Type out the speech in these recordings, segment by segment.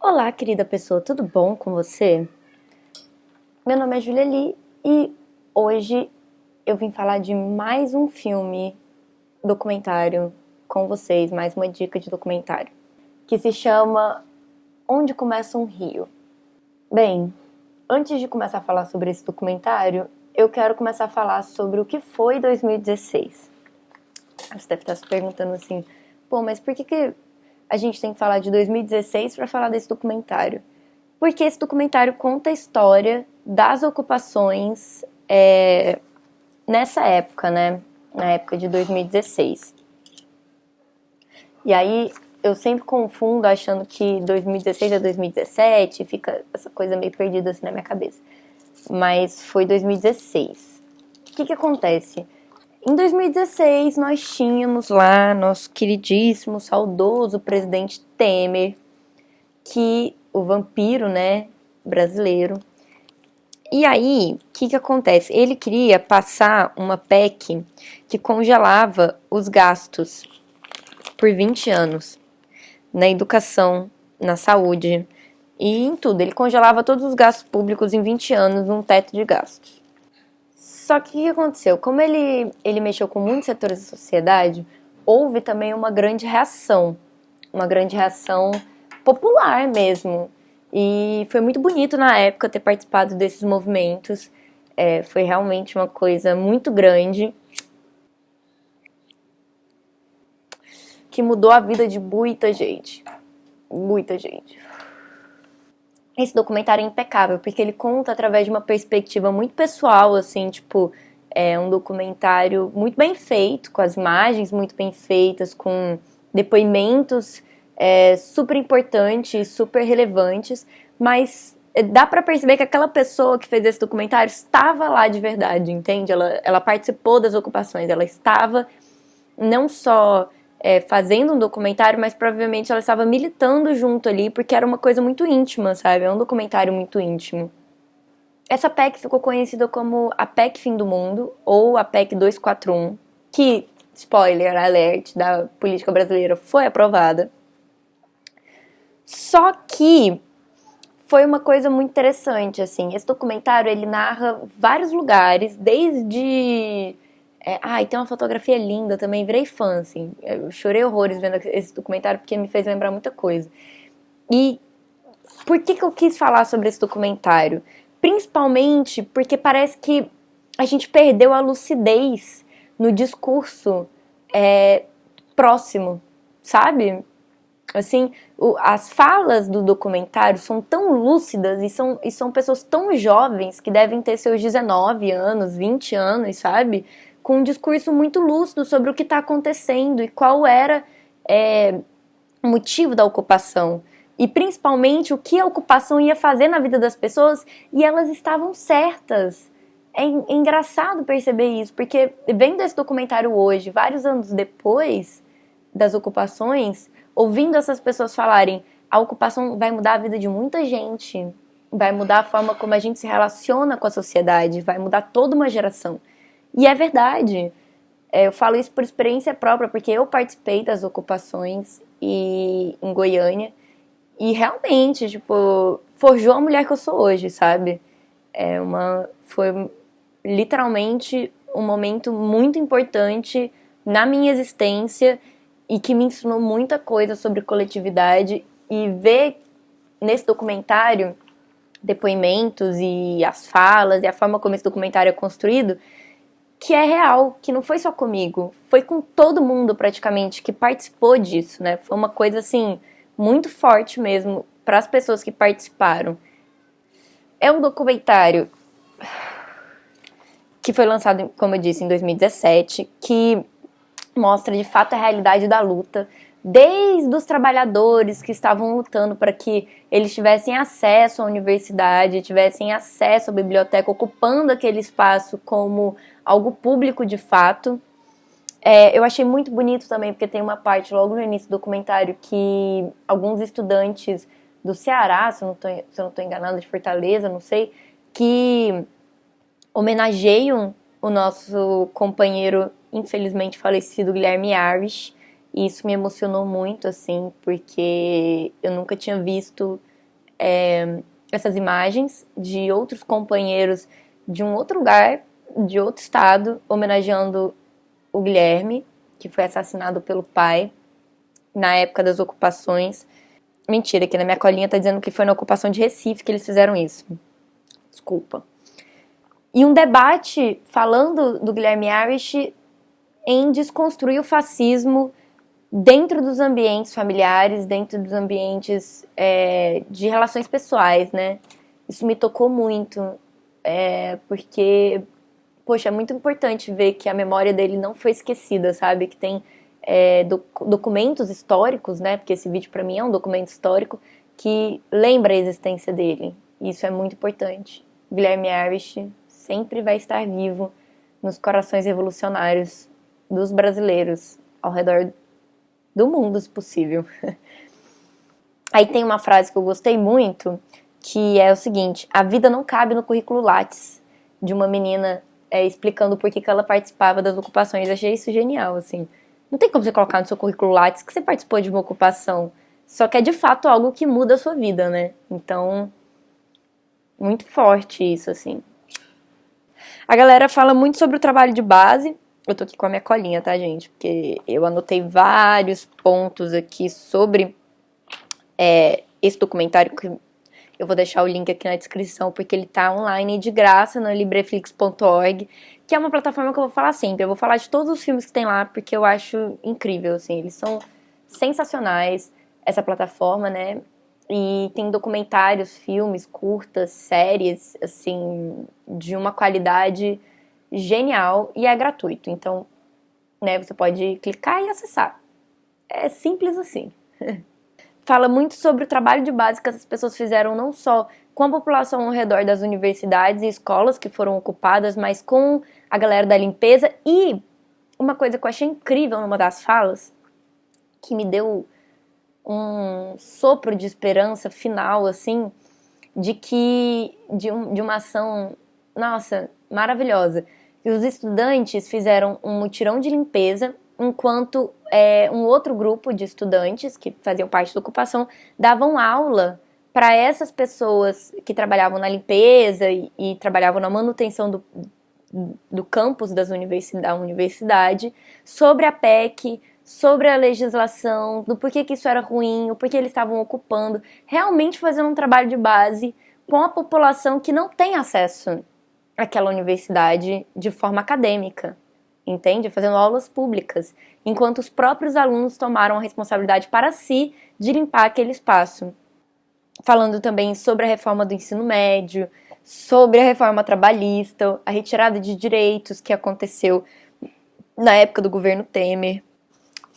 Olá, querida pessoa, tudo bom com você? Meu nome é Julieli e hoje eu vim falar de mais um filme documentário com vocês, mais uma dica de documentário, que se chama Onde Começa um Rio. Bem, antes de começar a falar sobre esse documentário, eu quero começar a falar sobre o que foi 2016. Você deve estar se perguntando assim, pô, mas por que a gente tem que falar de 2016 para falar desse documentário? Porque esse documentário conta a história das ocupações nessa época, né? Na época de 2016. E aí eu sempre confundo achando que 2016 é 2017, fica essa coisa meio perdida assim na minha cabeça. Mas foi 2016. O que acontece? Em 2016 nós tínhamos lá nosso queridíssimo, saudoso presidente Temer, que o vampiro, né, brasileiro. E aí, o que acontece? Ele queria passar uma PEC que congelava os gastos por 20 anos na educação, na saúde e em tudo. Ele congelava todos os gastos públicos em 20 anos num teto de gastos. Só que o que aconteceu? Como ele mexeu com muitos setores da sociedade, houve também uma grande reação popular mesmo. E foi muito bonito na época ter participado desses movimentos. Foi realmente uma coisa muito grande que mudou a vida de muita gente. Muita gente. Esse documentário é impecável, porque ele conta através de uma perspectiva muito pessoal, assim, tipo, é um documentário muito bem feito, com as imagens muito bem feitas, com depoimentos super importantes, super relevantes, mas dá pra perceber que aquela pessoa que fez esse documentário estava lá de verdade, entende? Ela participou das ocupações, ela estava não só fazendo um documentário, mas provavelmente ela estava militando junto ali, porque era uma coisa muito íntima, sabe? É um documentário muito íntimo. Essa PEC ficou conhecida como a PEC Fim do Mundo, ou a PEC 241, que, spoiler alert, da política brasileira, foi aprovada. Só que foi uma coisa muito interessante, assim. Esse documentário, ele narra vários lugares, desde... tem uma fotografia linda também, virei fã, assim. Eu chorei horrores vendo esse documentário, porque me fez lembrar muita coisa. E por que eu quis falar sobre esse documentário? Principalmente porque parece que a gente perdeu a lucidez no discurso próximo, sabe? Assim, as falas do documentário são tão lúcidas e são pessoas tão jovens que devem ter seus 19 anos, 20 anos, sabe? Com um discurso muito lúcido sobre o que está acontecendo e qual era o motivo da ocupação. E principalmente o que a ocupação ia fazer na vida das pessoas, e elas estavam certas. É engraçado perceber isso, porque vendo esse documentário hoje, vários anos depois das ocupações, ouvindo essas pessoas falarem, a ocupação vai mudar a vida de muita gente, vai mudar a forma como a gente se relaciona com a sociedade, vai mudar toda uma geração. E é verdade. Eu falo isso por experiência própria, porque eu participei das ocupações em Goiânia, e realmente, tipo, forjou a mulher que eu sou hoje, sabe? Foi literalmente um momento muito importante na minha existência e que me ensinou muita coisa sobre coletividade. E ver nesse documentário depoimentos e as falas e a forma como esse documentário é construído, que é real, que não foi só comigo, foi com todo mundo praticamente que participou disso, né? Foi uma coisa assim muito forte mesmo para as pessoas que participaram. É um documentário que foi lançado, como eu disse, em 2017, que mostra de fato a realidade da luta, desde os trabalhadores que estavam lutando para que eles tivessem acesso à universidade, tivessem acesso à biblioteca, ocupando aquele espaço como algo público de fato. Eu achei muito bonito também, porque tem uma parte logo no início do documentário que alguns estudantes do Ceará, se eu não estou enganada, de Fortaleza, não sei, que homenageiam o nosso companheiro, infelizmente falecido, Guilherme Arves. E isso me emocionou muito, assim, porque eu nunca tinha visto essas imagens de outros companheiros de um outro lugar, de outro estado, homenageando o Guilherme, que foi assassinado pelo pai na época das ocupações. Mentira, que na minha colinha tá dizendo que foi na ocupação de Recife que eles fizeram isso. Desculpa. E um debate falando do Guilherme Irish em desconstruir o fascismo dentro dos ambientes familiares, dentro dos ambientes de relações pessoais, né? Isso me tocou muito, porque, poxa, é muito importante ver que a memória dele não foi esquecida, sabe? Que tem documentos históricos, né? Porque esse vídeo pra mim é um documento histórico que lembra a existência dele. Isso é muito importante. Guilherme Irish sempre vai estar vivo nos corações revolucionários dos brasileiros ao redor do mundo, se possível. Aí tem uma frase que eu gostei muito, que é o seguinte: a vida não cabe no currículo Lattes, de uma menina explicando por que ela participava das ocupações. Eu achei isso genial, assim. Não tem como você colocar no seu currículo Lattes que você participou de uma ocupação, só que é de fato algo que muda a sua vida, né? Então, muito forte isso, assim. A galera fala muito sobre o trabalho de base. Eu tô aqui com a minha colinha, tá, gente? Porque eu anotei vários pontos aqui sobre esse documentário, que eu vou deixar o link aqui na descrição, porque ele tá online de graça no libreflix.org, que é uma plataforma que eu vou falar sempre. Eu vou falar de todos os filmes que tem lá, porque eu acho incrível, assim. Eles são sensacionais, essa plataforma, né? E tem documentários, filmes, curtas, séries, assim, de uma qualidade genial e é gratuito. Então, né, você pode clicar e acessar. É simples assim. Fala muito sobre o trabalho de base que essas pessoas fizeram não só com a população ao redor das universidades e escolas que foram ocupadas, mas com a galera da limpeza. E uma coisa que eu achei incrível numa das falas, que me deu um sopro de esperança final, assim, de uma ação, nossa, maravilhosa. E os estudantes fizeram um mutirão de limpeza, enquanto um outro grupo de estudantes, que faziam parte da ocupação, davam aula para essas pessoas que trabalhavam na limpeza e trabalhavam na manutenção do campus da universidade, sobre a PEC, sobre a legislação, do porquê que isso era ruim, o porquê eles estavam ocupando, realmente fazendo um trabalho de base com a população que não tem acesso àquela universidade de forma acadêmica, entende? Fazendo aulas públicas, enquanto os próprios alunos tomaram a responsabilidade para si de limpar aquele espaço. Falando também sobre a reforma do ensino médio, sobre a reforma trabalhista, a retirada de direitos que aconteceu na época do governo Temer.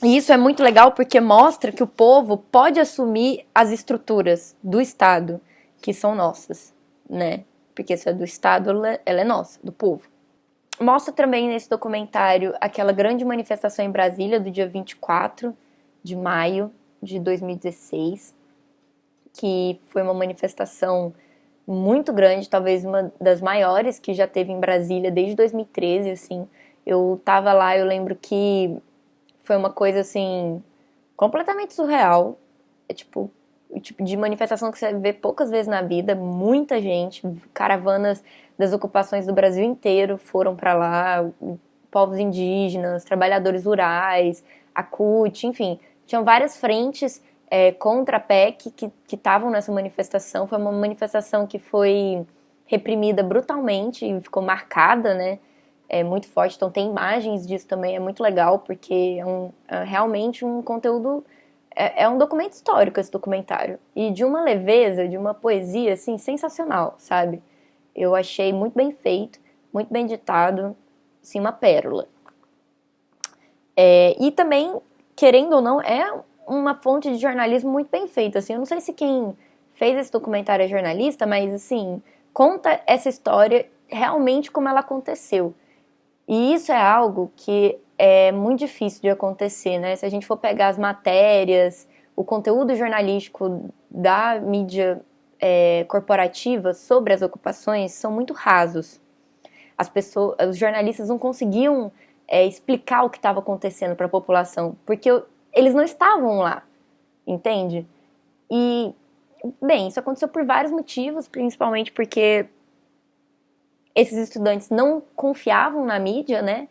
E isso é muito legal porque mostra que o povo pode assumir as estruturas do Estado, que são nossas, né? Porque se é do Estado, ela é nossa, do povo. Mostra também nesse documentário aquela grande manifestação em Brasília do dia 24 de maio de 2016, que foi uma manifestação muito grande, talvez uma das maiores que já teve em Brasília desde 2013, assim. Eu tava lá, eu lembro que foi uma coisa, assim, completamente surreal. É tipo, o tipo de manifestação que você vê poucas vezes na vida. Muita gente, caravanas das ocupações do Brasil inteiro foram pra lá, povos indígenas, trabalhadores rurais, a CUT, enfim. Tinham várias frentes contra a PEC que estavam nessa manifestação. Foi uma manifestação que foi reprimida brutalmente e ficou marcada, né? Muito forte, então tem imagens disso também, é muito legal, porque é realmente um conteúdo, é um documento histórico esse documentário, e de uma leveza, de uma poesia, assim, sensacional, sabe? Eu achei muito bem feito, muito bem ditado, assim, uma pérola. E também, querendo ou não, é uma fonte de jornalismo muito bem feita, assim, eu não sei se quem fez esse documentário é jornalista, mas, assim, conta essa história realmente como ela aconteceu. E isso é algo que é muito difícil de acontecer, né? Se a gente for pegar as matérias, o conteúdo jornalístico da mídia corporativa sobre as ocupações, são muito rasos. as pessoas, os jornalistas não conseguiam explicar o que estava acontecendo para a população, porque eles não estavam lá, entende? E, bem, isso aconteceu por vários motivos, principalmente porque esses estudantes não confiavam na mídia, né?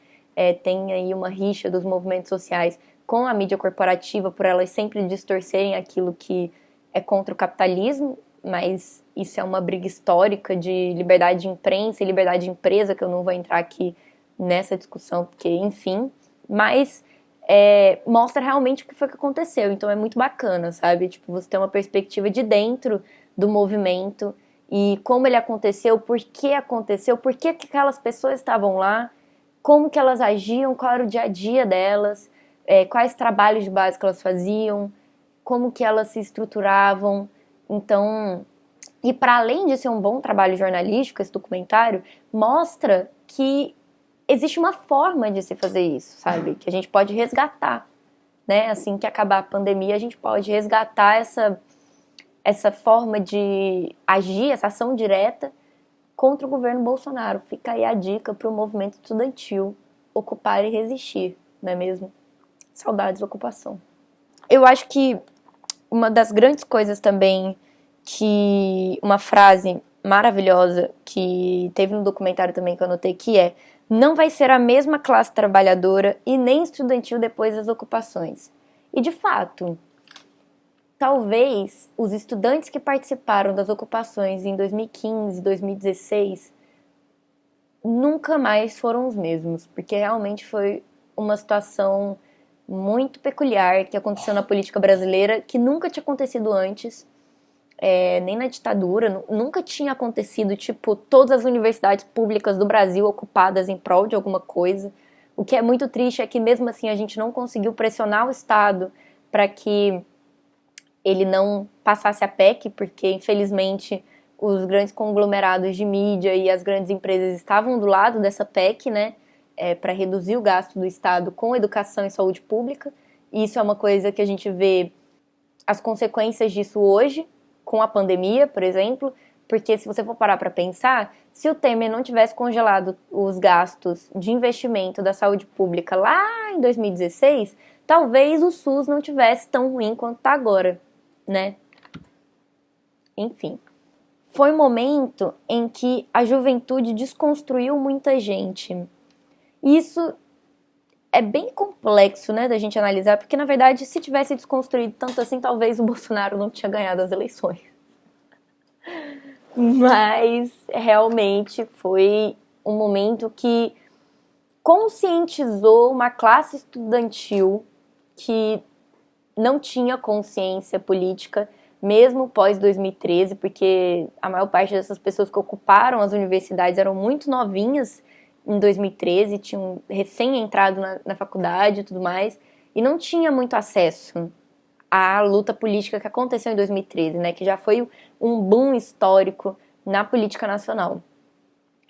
Tem aí uma rixa dos movimentos sociais com a mídia corporativa, por elas sempre distorcerem aquilo que é contra o capitalismo, mas isso é uma briga histórica de liberdade de imprensa e liberdade de empresa, que eu não vou entrar aqui nessa discussão, porque, enfim, mas mostra realmente o que foi que aconteceu, então é muito bacana, sabe? Tipo, você tem uma perspectiva de dentro do movimento e como ele aconteceu, por que aquelas pessoas estavam lá, como que elas agiam, qual era o dia a dia delas, quais trabalhos de base que elas faziam, como que elas se estruturavam. Então, e para além de ser um bom trabalho jornalístico, esse documentário mostra que existe uma forma de se fazer isso, sabe? Que a gente pode resgatar, né? Assim que acabar a pandemia, a gente pode resgatar essa forma de agir, essa ação direta contra o governo Bolsonaro. Fica aí a dica para o movimento estudantil ocupar e resistir, não é mesmo? Saudades da ocupação. Eu acho que uma das grandes coisas também que uma frase maravilhosa que teve no documentário também que eu anotei que não vai ser a mesma classe trabalhadora e nem estudantil depois das ocupações. E de fato, talvez os estudantes que participaram das ocupações em 2015, 2016 nunca mais foram os mesmos, porque realmente foi uma situação muito peculiar que aconteceu na política brasileira, que nunca tinha acontecido antes, nem na ditadura, nunca tinha acontecido, tipo, todas as universidades públicas do Brasil ocupadas em prol de alguma coisa. O que é muito triste é que mesmo assim a gente não conseguiu pressionar o Estado para que ele não passasse a PEC, porque infelizmente os grandes conglomerados de mídia e as grandes empresas estavam do lado dessa PEC, né, para reduzir o gasto do Estado com educação e saúde pública. E isso é uma coisa que a gente vê as consequências disso hoje, com a pandemia, por exemplo, porque se você for parar para pensar, se o Temer não tivesse congelado os gastos de investimento da saúde pública lá em 2016, talvez o SUS não tivesse tão ruim quanto está agora, né? Enfim, foi um momento em que a juventude desconstruiu muita gente. Isso é bem complexo, né, da gente analisar, porque na verdade, se tivesse desconstruído tanto assim, talvez o Bolsonaro não tinha ganhado as eleições. Mas realmente foi um momento que conscientizou uma classe estudantil que não tinha consciência política, mesmo pós 2013, porque a maior parte dessas pessoas que ocuparam as universidades eram muito novinhas em 2013, tinham recém entrado na faculdade e tudo mais, e não tinha muito acesso à luta política que aconteceu em 2013, né, que já foi um boom histórico na política nacional.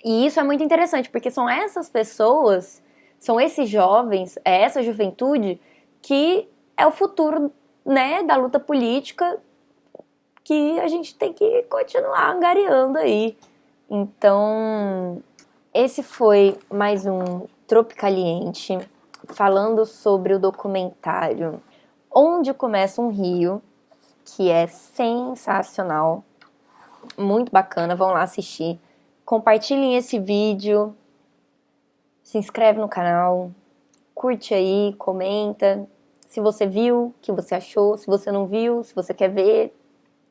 E isso é muito interessante, porque são essas pessoas, são esses jovens, é essa juventude que é o futuro, né, da luta política que a gente tem que continuar angariando aí. Então, esse foi mais um Tropicaliente, falando sobre o documentário Onde Começa um Rio, que é sensacional, muito bacana, vão lá assistir. Compartilhem esse vídeo, se inscreve no canal, curte aí, comenta se você viu, o que você achou, se você não viu, se você quer ver,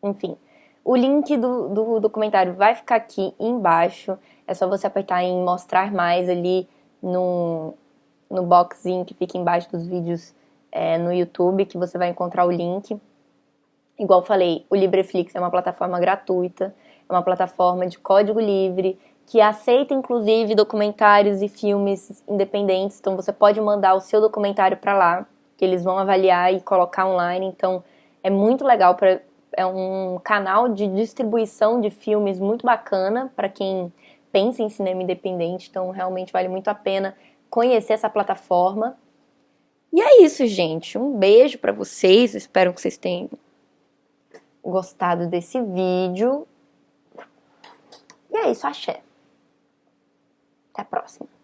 enfim. O link do documentário vai ficar aqui embaixo, é só você apertar em mostrar mais ali no boxzinho que fica embaixo dos vídeos no YouTube, que você vai encontrar o link. Igual falei, o Libreflix é uma plataforma gratuita, é uma plataforma de código livre, que aceita inclusive documentários e filmes independentes, então você pode mandar o seu documentário para lá, que eles vão avaliar e colocar online, então é muito legal, é um canal de distribuição de filmes muito bacana para quem pensa em cinema independente, então realmente vale muito a pena conhecer essa plataforma. E é isso, gente, um beijo para vocês, espero que vocês tenham gostado desse vídeo. E é isso, axé. Até a próxima!